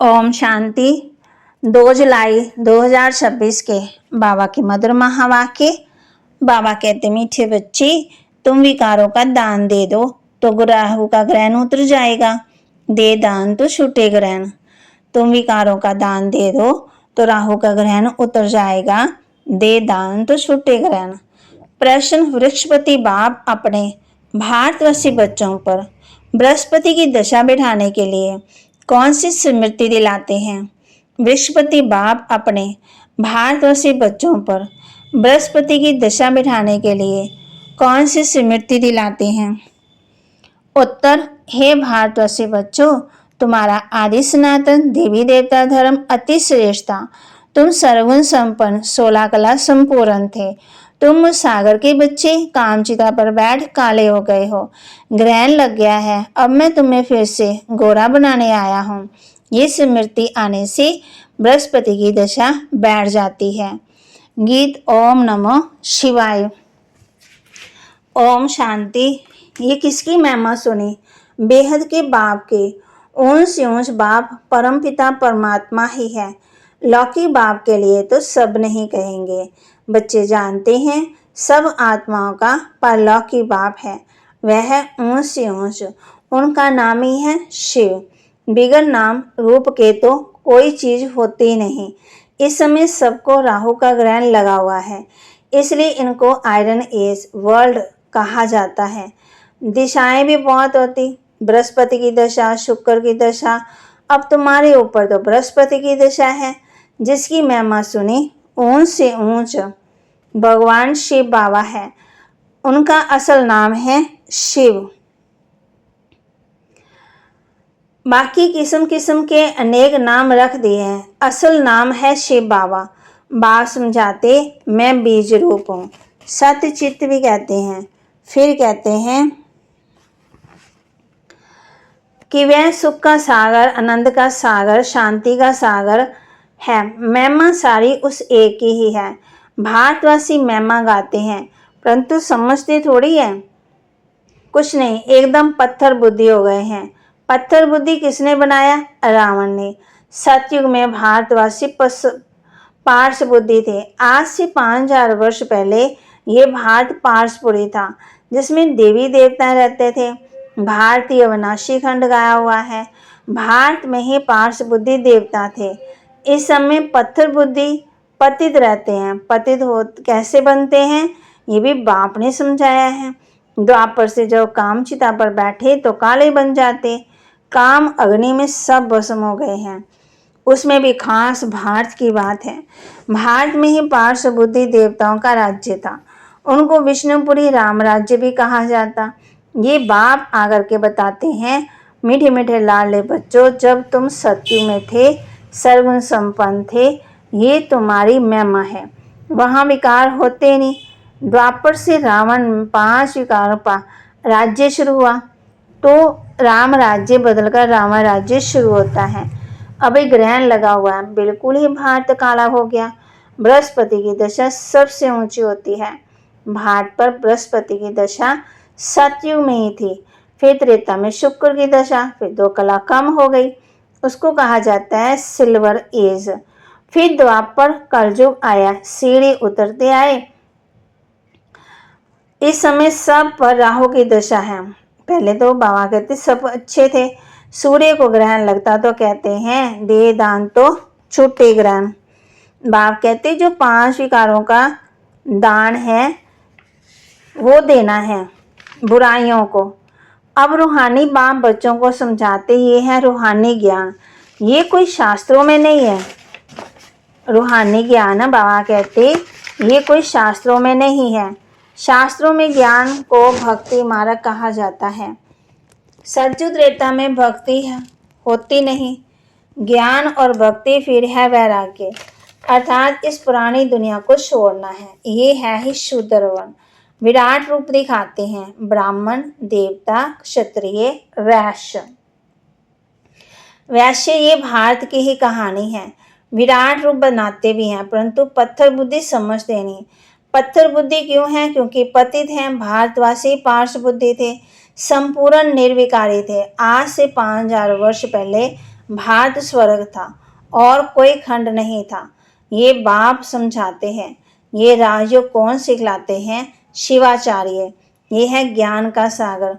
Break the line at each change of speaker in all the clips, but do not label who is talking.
ओम शांति। 2 जुलाई 2026 के बाबा की मधुर महावाक्य। बाबा कहते, मीठे बच्चे, तुम विकारों का दान दे दो तो राहु का ग्रहण उतर जाएगा। दे दान तो छूटे ग्रहण। तुम विकारों का दान दे दो तो राहु का ग्रहण उतर जाएगा। दे दान तो छूटे ग्रहण। प्रश्न: वृक्षपति बाप अपने भारतवर्षी बच्चों पर बृहस्पति की दशा बिठाने के लिए कौन सी स्मृति दिलाते हैं? वृक्षपति बाप अपने भारतवर्षी बच्चों पर बृहस्पति की दशा बिठाने के लिए कौन सी स्मृति दिलाते हैं? उत्तर: हे भारतवर्षी बच्चों, तुम्हारा आदि सनातन देवी देवता धर्म अति श्रेष्ठ था। तुम सर्वगुण संपन्न 16 कला संपूर्ण थे। तुम उस सागर के बच्चे कामचिता पर बैठ काले हो गए हो। ग्रहण लग गया है। अब मैं तुम्हें फिर से गोरा बनाने आया हूँ। ये स्मृति आने से बृहस्पति की दशा बैठ जाती है। गीत ओम नमो शिवाय। ओम शांति। ये किसकी महिमा सुनी? बेहद के बाप के। ऊंच से ऊंच बाप परमपिता परमात्मा ही है। लौकिक बाप के लिए तो सब नहीं कहेंगे। बच्चे जानते हैं सब आत्माओं का परलौकिक बाप है। वह ऊंच से ऊंच, उनका नाम ही है शिव। बिगर नाम रूप के तो कोई चीज होती नहीं। इस समय सबको राहु का ग्रहण लगा हुआ है, इसलिए इनको आयरन एज वर्ल्ड कहा जाता है। दिशाएं भी बहुत होती, बृहस्पति की दशा, शुक्र की दशा। अब तुम्हारे ऊपर तो बृहस्पति की दशा है, जिसकी महिमा सुनी। ऊंच से ऊंच भगवान शिव बाबा है। उनका असल नाम है शिव। बाकी किस्म किस्म के अनेक नाम रख दिए हैं, असल नाम है शिव बाबा। बाप समझाते, मैं बीज रूप हूँ, सत्य चित्त भी कहते हैं। फिर कहते हैं कि वह सुख का सागर, आनंद का सागर, शांति का सागर है। महिमा सारी उस एक की ही है। भारतवासी महिमा गाते हैं, परंतु समझते थोड़ी है। कुछ नहीं, एकदम पत्थर बुद्धि हो गए हैं। पत्थर बुद्धि किसने बनाया? रावण ने। सतयुग में भारतवासी पार्श बुद्धि थे। आज से 5000 वर्ष पहले ये भारत पार्शपुरी था, जिसमें देवी देवता रहते थे। भारतीय अविनाशी खंड गाया हुआ है। भारत में ही पार्श बुद्धि देवता थे। इस समय पत्थर बुद्धि पतित रहते हैं। पतित हो कैसे बनते हैं, ये भी बाप ने समझाया है। द्वापर से जब कामचिता पर बैठे तो काले बन जाते। काम अग्नि में सब भस्म हो गए हैं। उसमें भी खास भारत की बात है। भारत में ही पार्श बुद्धि देवताओं का राज्य था। उनको विष्णुपुरी राम राज्य भी कहा जाता। ये बाप आकर के बताते हैं, मीठे मीठे लाडले बच्चों, जब तुम सत्यु में थे, सर्वगुण संपन्न थे, ये तुम्हारी महिमा है। वहाँ विकार होते नहीं। द्वापर से रावण 5 विकारों का राज्य शुरू हुआ, तो राम राज्य बदलकर रावण राज्य शुरू होता है। अभी ग्रहण लगा हुआ है, बिल्कुल ही भारत काला हो गया। बृहस्पति की दशा सबसे ऊंची होती है। भारत पर बृहस्पति की दशा सतयुग में ही थी। फिर त्रेता में शुक्र की दशा, फिर 2 कला कम हो गई, उसको कहा जाता है सिल्वर एज। फिर द्वापर कलयुग आया, सीढ़ी उतरते आए। इस समय सब पर राहु की दशा है। पहले तो बाबा कहते सब अच्छे थे। सूर्य को ग्रहण लगता तो कहते हैं दे दान तो छूटे ग्रहण। बाप कहते जो 5 विकारों का दान है वो देना है बुराइयों को। अब रूहानी बाप बच्चों को समझाते, ये है रूहानी ज्ञान, ये कोई शास्त्रों में नहीं है। रूहानी ज्ञान बाबा कहते ये कोई शास्त्रों में नहीं है। शास्त्रों में ज्ञान को भक्ति मार्ग कहा जाता है। सतयुग त्रेता में भक्ति होती नहीं। ज्ञान और भक्ति फिर है वैराग्य, अर्थात इस पुरानी दुनिया को छोड़ना है। ये है ही शूद्रवन। विराट रूप दिखाते हैं, ब्राह्मण, देवता, क्षत्रिय, वैश्य। वैश्य ये भारत की ही कहानी है। विराट रूप बनाते भी हैं, परंतु पत्थर बुद्धि समझते नहीं। पत्थर बुद्धि क्यों है? क्योंकि पतित हैं। भारतवासी पार्श बुद्धि थे, संपूर्ण निर्विकारी थे। आज से 5000 वर्ष पहले भारत स्वर्ग था और कोई खंड नहीं था। ये बाप समझाते हैं। ये राजयोग कौन सिखलाते हैं? शिवाचार्य। ये है ज्ञान का सागर।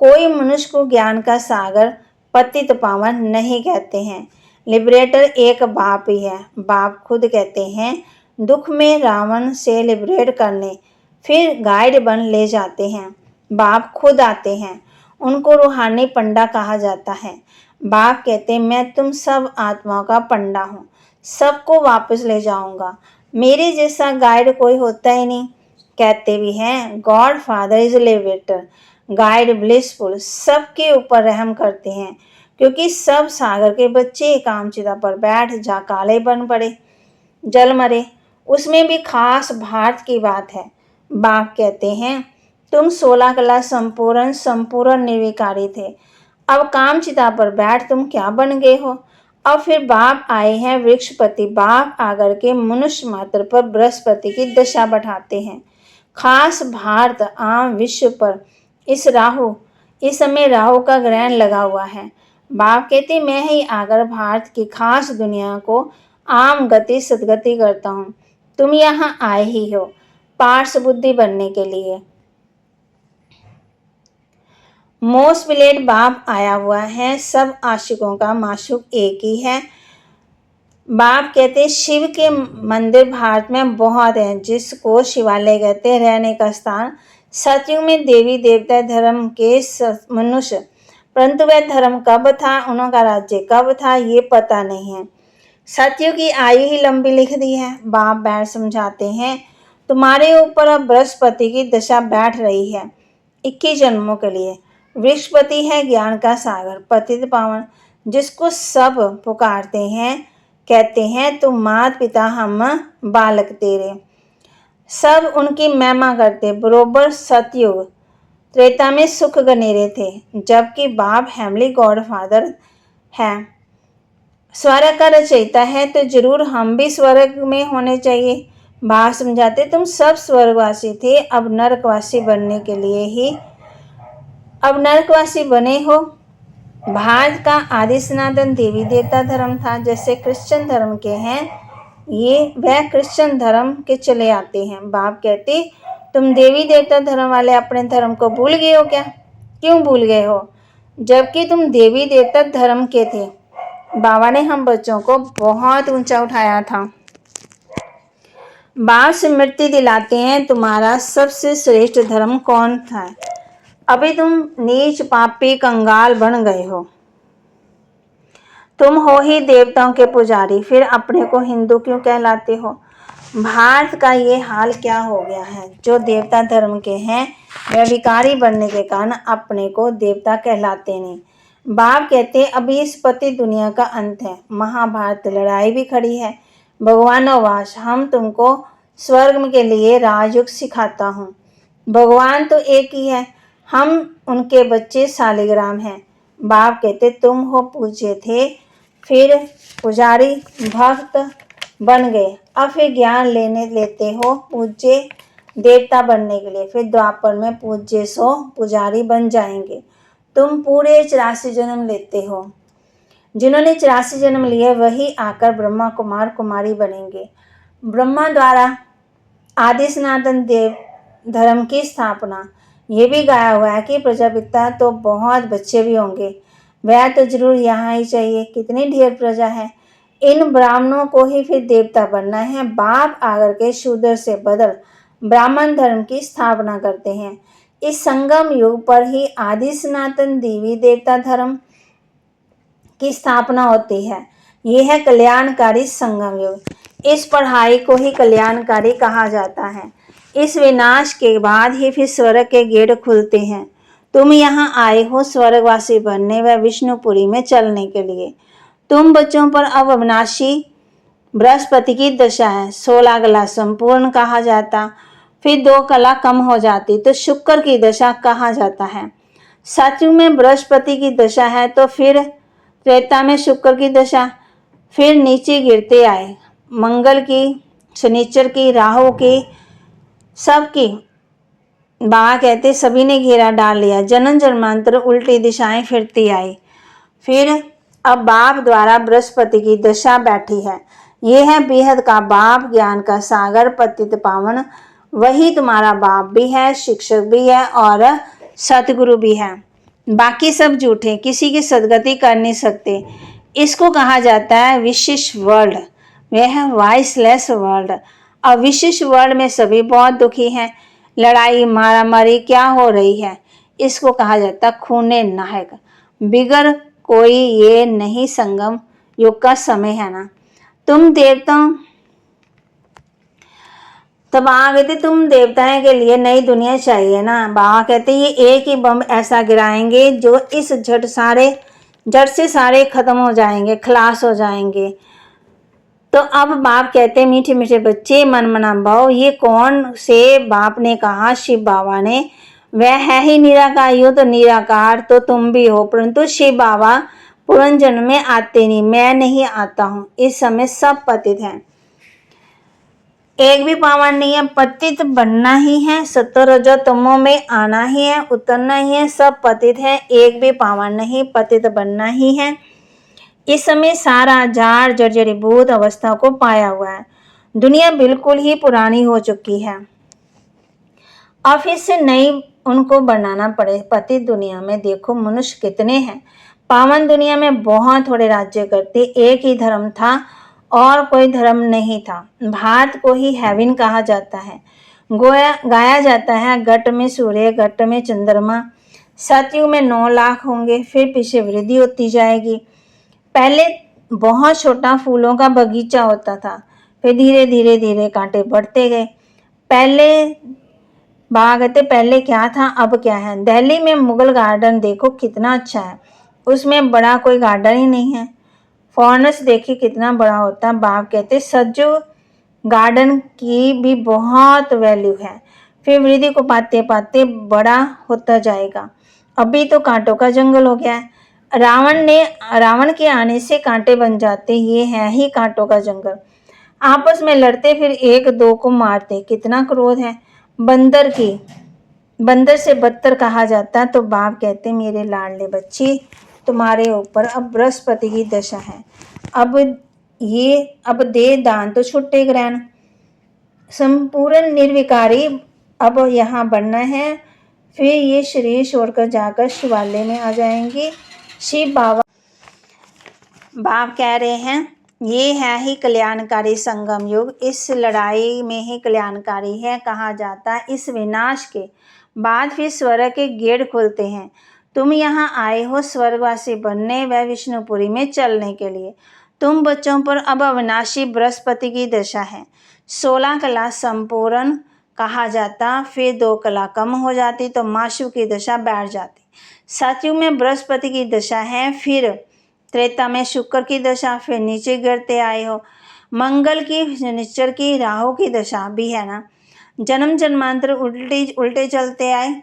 कोई मनुष्य को ज्ञान का सागर पतित पावन नहीं कहते हैं। लिबरेटर एक बाप ही है। बाप खुद कहते हैं दुख में रावण से लिबरेट करने, फिर गाइड बन ले जाते हैं। बाप खुद आते हैं। उनको रूहानी पंडा कहा जाता है। बाप कहते मैं तुम सब आत्माओं का पंडा हूँ, सबको वापस ले जाऊंगा। मेरे जैसा गाइड कोई होता ही नहीं। कहते भी हैं God father is liberator, guide blissful, सबके ऊपर रहम करते हैं, क्योंकि सब सागर के बच्चे कामचिता पर बैठ जा काले बन पड़े, जल मरे। उसमें भी खास भारत की बात है। बाप कहते हैं तुम 16 कला संपूर्ण निर्विकारी थे, अब कामचिता पर बैठ तुम क्या बन गए हो। अब फिर बाप आए हैं वृक्षपति। बाप आकर के मनुष्य मात्र पर बृहस्पति की दशा बढ़ाते हैं। खास भारत आम विश्व पर इस समय राहु का ग्रहण लगा हुआ है। बाप कहते मैं ही आकर भारत की खास दुनिया को आम गति सदगति करता हूँ। तुम यहाँ आए ही हो पार्श्व बुद्धि बनने के लिए। मोस्ट बिलेड बाप आया हुआ है। सब आशिकों का माशूक एक ही है। बाप कहते शिव के मंदिर भारत में बहुत हैं, जिसको शिवालय कहते हैं, रहने का स्थान। सतयुग में देवी देवता धर्म के मनुष्य, परंतु वह धर्म कब था, उनका राज्य कब था, ये पता नहीं है। सतयुग की आयु ही लंबी लिख दी है। बाप बैठ समझाते हैं तुम्हारे ऊपर अब बृहस्पति की दशा बैठ रही है 21 जन्मों के लिए। बृहस्पति है ज्ञान का सागर, पतित पावन, जिसको सब पुकारते हैं। कहते हैं तुम मात पिता हम बालक तेरे, सब उनकी महिमा करते। बरोबर सतयुग त्रेता में सुख गनेरे थे, जबकि बाप हेमली गॉड फादर है, स्वर्ग का रचयिता है, तो जरूर हम भी स्वर्ग में होने चाहिए। बाप समझाते तुम सब स्वर्गवासी थे, अब नरकवासी बनने के लिए ही अब नरकवासी बने हो। भारत का आदि सनातन देवी देवता धर्म था, जैसे क्रिश्चियन धर्म के हैं, ये वह क्रिश्चियन धर्म के चले आते हैं। बाप कहते तुम देवी देवता धर्म वाले अपने धर्म को भूल गए हो क्या? क्यों भूल गए हो, जबकि तुम देवी देवता धर्म के थे। बाबा ने हम बच्चों को बहुत ऊंचा उठाया था। बाप स्मृति दिलाते हैं तुम्हारा सबसे श्रेष्ठ धर्म कौन था। अभी तुम नीच पापी कंगाल बन गए हो। तुम हो ही देवताओं के पुजारी, फिर अपने को हिंदू क्यों कहलाते हो। भारत का ये हाल क्या हो गया है। जो देवता धर्म के हैं वह विकारी बनने के कारण अपने को देवता कहलाते नहीं। बाप कहते अभी इस पति दुनिया का अंत है, महाभारत लड़ाई भी खड़ी है। भगवानोवास हम तुमको स्वर्ग के लिए राजयोग सिखाता हूँ। भगवान तो एक ही है, हम उनके बच्चे शालिग्राम हैं। बाप कहते तुम हो पूज्य थे, फिर पुजारी भक्त बन गए, अब फिर ज्ञान लेते हो पूज्य देवता बनने के लिए, फिर द्वापर में पूज्य सो पुजारी बन जाएंगे। तुम पूरे 84 जन्म लेते हो। जिन्होंने 84 जन्म लिए वही आकर ब्रह्मा कुमार कुमारी बनेंगे। ब्रह्मा द्वारा आदि सनातन देव धर्म की स्थापना। ये भी गाया हुआ है कि प्रजापिता तो बहुत बच्चे भी होंगे, वह तो जरूर यहाँ ही चाहिए। कितनी ढेर प्रजा है। इन ब्राह्मणों को ही फिर देवता बनना है। बाप आकर के शूद्र से बदल ब्राह्मण धर्म की स्थापना करते हैं। इस संगम युग पर ही आदि सनातन देवी देवता धर्म की स्थापना होती है। यह है कल्याणकारी संगम युग। इस पढ़ाई को ही कल्याणकारी कहा जाता है। इस विनाश के बाद ही फिर स्वर्ग के गेट खुलते हैं। तुम यहाँ आए हो स्वर्गवासी बनने व विष्णुपुरी में चलने के लिए। तुम बच्चों पर अब अविनाशी बृहस्पति की दशा है। 16 कला संपूर्ण कहा जाता, फिर 2 कला कम हो जाती तो शुक्र की दशा कहा जाता है। सतयुग में बृहस्पति की दशा है, तो फिर त्रेता में शुक्र की दशा, फिर नीचे गिरते आए मंगल की, शनिचर की, राहु की, सबकी। बाबा कहते सभी ने घेरा डाल लिया। जन्म जन्मांतर उल्टी दिशाएं फिरती आई। फिर अब बाप द्वारा बृहस्पति की दशा बैठी है। ये है बेहद का बाप, ज्ञान का सागर, पतित पावन। वही तुम्हारा बाप भी है, शिक्षक भी है और सतगुरु भी है। बाकी सब झूठे, किसी की सदगति कर नहीं सकते। इसको कहा जाता है विशिष्ट वर्ल्ड। वह है वॉइसलेस वर्ल्ड। अब विशिष्ट वर्ल्ड में सभी बहुत दुखी हैं। लड़ाई मारामारी क्या हो रही है, इसको कहा जाता है खूने नाहक। बिगर कोई ये नहीं संगम युग का समय है ना। तुम देवताओं तब आ गए थे, तुम देवताओं के लिए नई दुनिया चाहिए ना। बाबा कहते ये एक ही बम ऐसा गिराएंगे जो इस झट से सारे खत्म हो जाएंगे, खलास हो जाएंगे। तो अब बाप कहते मीठे मीठे बच्चे मन मना भाओ। ये कौन से बाप ने कहा? शिव बाबा ने। वह है ही निराकार, यो तो निराकार तो तुम भी हो, परंतु शिव बाबा पुनर्जन्म में आते नहीं, मैं नहीं आता हूँ। इस समय सब पतित हैं, एक भी पावन नहीं है। पतित बनना ही है, सत्तर रजो तमो में आना ही है, उतरना ही है। सब पतित है, एक भी पावन नहीं, पतित बनना ही है। इस समय सारा जार जर्जरीभूत अवस्था को पाया हुआ है। दुनिया बिल्कुल ही पुरानी हो चुकी है, अब फिर से नई उनको बनाना पड़े। पतित दुनिया में देखो मनुष्य कितने हैं। पावन दुनिया में बहुत थोड़े राज्य करते, एक ही धर्म था और कोई धर्म नहीं था। भारत को ही हेवन कहा जाता है। गाया जाता है घट में सूर्य, घट में चंद्रमा। सतयुग में 9 लाख होंगे, फिर पीछे वृद्धि होती जाएगी। पहले बहुत छोटा फूलों का बगीचा होता था, फिर धीरे धीरे धीरे कांटे बढ़ते गए। पहले क्या था, अब क्या है। दिल्ली में मुगल गार्डन देखो कितना अच्छा है, उसमें बड़ा कोई गार्डन ही नहीं है। फॉरेनर्स देखिए कितना बड़ा होता है। बाप कहते सज्जो गार्डन की भी बहुत वैल्यू है, फिर वृद्धि को पाते पाते बड़ा होता जाएगा। अभी तो कांटों का जंगल हो गया है। रावण के आने से कांटे बन जाते, ये है ही कांटों का जंगल। आपस में लड़ते, फिर एक दो को मारते, कितना क्रोध है। बंदर से बदतर कहा जाता। तो बाप कहते मेरे लाडले बच्चे, तुम्हारे ऊपर अब बृहस्पति की दशा है। अब दे दान तो छुट्टे ग्रहण, संपूर्ण निर्विकारी अब यहाँ बनना है। फिर ये शरीर छोड़कर जाकर शिवालय में आ जाएंगे। शिव बाप कह रहे हैं ये है ही कल्याणकारी संगम युग। इस लड़ाई में ही कल्याणकारी है कहा जाता है। इस विनाश के बाद फिर स्वर्ग के गेट खुलते हैं। तुम यहाँ आए हो स्वर्गवासी बनने व विष्णुपुरी में चलने के लिए। तुम बच्चों पर अब अविनाशी बृहस्पति की दशा है। 16 कला संपूर्ण कहा जाता, फिर 2 कला कम हो जाती तो माशु की दशा बैठ जाती। सतयुग में बृहस्पति की दशा है, फिर त्रेता में शुक्र की दशा, फिर नीचे गिरते आए हो। मंगल की, शनिचर की, राहु की दशा भी है ना। जन्म जन्मांतर उल्टे चलते आए।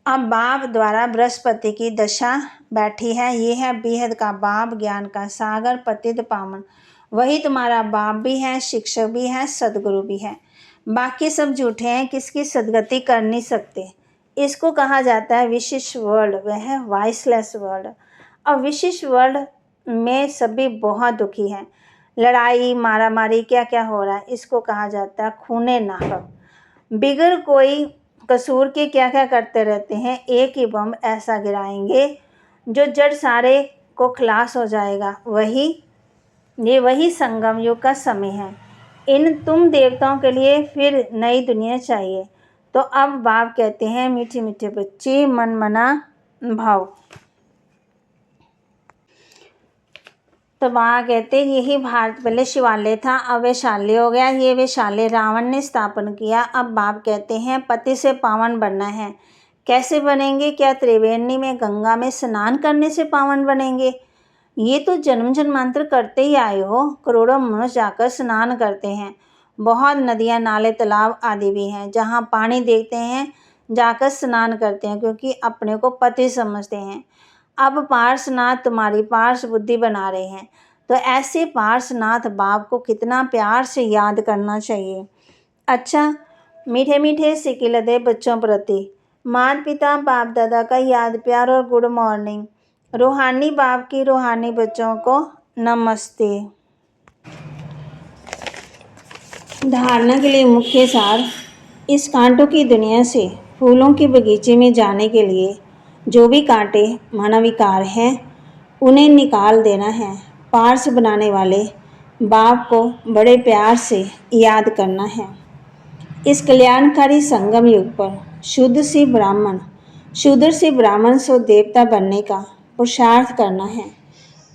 अब बाप द्वारा बृहस्पति की दशा बैठी है। ये है बेहद का बाप, ज्ञान का सागर, पतित पावन। वही तुम्हारा बाप भी है, शिक्षक भी है, सदगुरु भी है। बाकी सब झूठे हैं, किसकी सदगति कर नहीं सकते। इसको कहा जाता है विशिष्ट वर्ल्ड, वह है वॉइसलेस वर्ल्ड। अब विशिष्ट वर्ल्ड में सभी बहुत दुखी हैं। लड़ाई मारामारी क्या क्या हो रहा है, इसको कहा जाता है खूने नाहक। बिगर कोई कसूर के क्या क्या करते रहते हैं। एक ही बम ऐसा गिराएंगे जो जड़ सारे को खलास हो जाएगा। वही संगम युग का समय है। तुम देवताओं के लिए फिर नई दुनिया चाहिए। तो अब बाप कहते हैं मीठे मीठे बच्चे मन मना भाव। तो वहाँ कहते यही भारत पहले शिवालय था, अब वैशाल्य हो गया। ये वैशाल्य रावण ने स्थापन किया। अब बाप कहते हैं पति से पावन बनना है। कैसे बनेंगे? क्या त्रिवेणी में गंगा में स्नान करने से पावन बनेंगे? ये तो जन्म जन्मांतर करते ही आए हो। करोड़ों मनुष्य जाकर स्नान करते हैं। बहुत नदियाँ, नाले, तालाब आदि भी हैं जहाँ पानी देखते हैं जाकर स्नान करते हैं, क्योंकि अपने को पति समझते हैं। अब पार्शनाथ तुम्हारी पार्श बुद्धि बना रहे हैं, तो ऐसे पार्शनाथ बाप को कितना प्यार से याद करना चाहिए। अच्छा, मीठे मीठे सिकिलदे बच्चों प्रति माता पिता बाप दादा का याद प्यार और गुड मॉर्निंग। रूहानी बाप की रूहानी बच्चों को नमस्ते। धारणा के लिए मुख्य सार। इस कांटों की दुनिया से फूलों के बगीचे में जाने के लिए जो भी कांटे मानविकार हैं उन्हें निकाल देना है। पार्स बनाने वाले बाप को बड़े प्यार से याद करना है। इस कल्याणकारी संगम युग पर शूद्र से ब्राह्मण से देवता बनने का पुरुषार्थ करना है।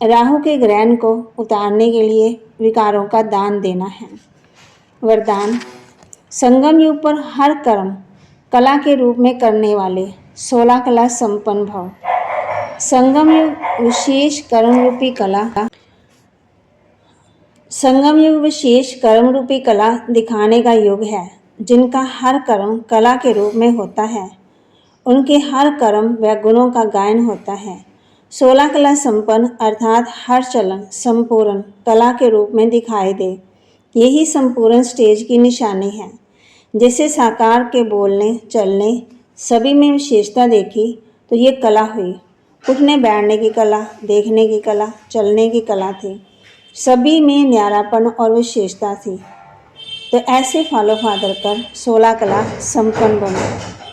राहु के ग्रहण को उतारने के लिए विकारों का दान देना है। वरदान। संगम युग पर हर कर्म कला के रूप में करने वाले 16 कला संपन्न भव। संगम युग विशेष कर्म रूपी कला दिखाने का युग है। जिनका हर कर्म कला के रूप में होता है उनके हर कर्म व गुणों का गायन होता है। 16 कला संपन्न अर्थात हर चलन संपूर्ण कला के रूप में दिखाई दे, यही संपूर्ण स्टेज की निशानी है। जैसे साकार के बोलने चलने सभी में विशेषता देखी तो ये कला हुई। उठने बैठने की कला, देखने की कला, चलने की कला थी। सभी में न्यारापन और विशेषता थी। तो ऐसे फॉलो फादर कर 16 कला संपन्न बनो।